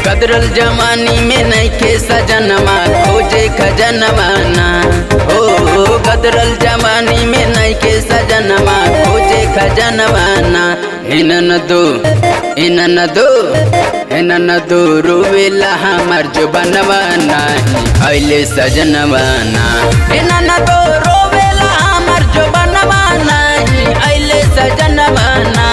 कदरल जमानी में नइखे सजनमा खोजे खजनवाना। ओ कदरल जमानी में नइखे सजनमा खोजे खजनवाना। इनन दो रोवेला हमार जो बनवाना अइले सजनवाना। इनन दो रोवेला हमार जो बनवाना अइले सजनवाना।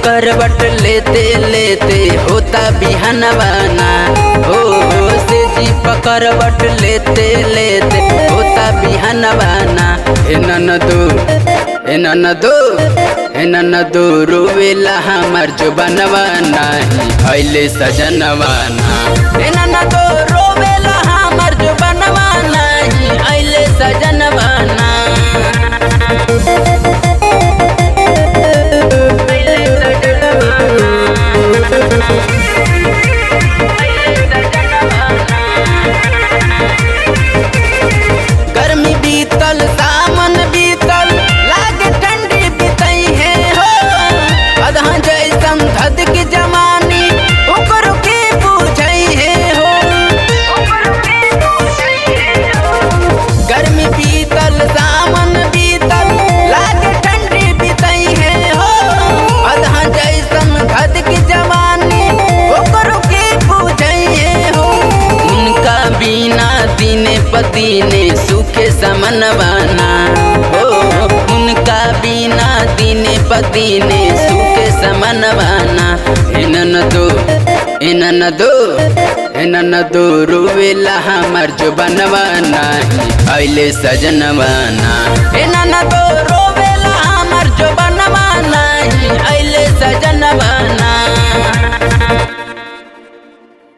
करवट लेते लेते होता बिहनवाना। हो से जी पकड़वट लेते लेते होता बिहनवाना। इनन दो रोवेला हमार जो बनवाना अइले सजनवाना। इनन दो रोवेला हमार जो बनवाना अइले सजनवाना। गर्मी बीतल सावन बीतल लागे ठंडी बीतई है हो। अदहा जैसन धद की जमानी ओकरो के पूछई है हो। गर्मी बीतल सावन बीतल लागे ठंडी बीतई है हो। अदहा जैसन धद की जमानी ओकरो के पूछई है हो। उनका बिना दिने पदीने सुखे समनवाना। हो उनका बिना दिने पदीने सुखे समनवाना। इनन दो रोवेला हमार जो बनवाना अइले सजनवाना। इनन दो रोवेला हमार जो बनवाना अइले सजनवाना।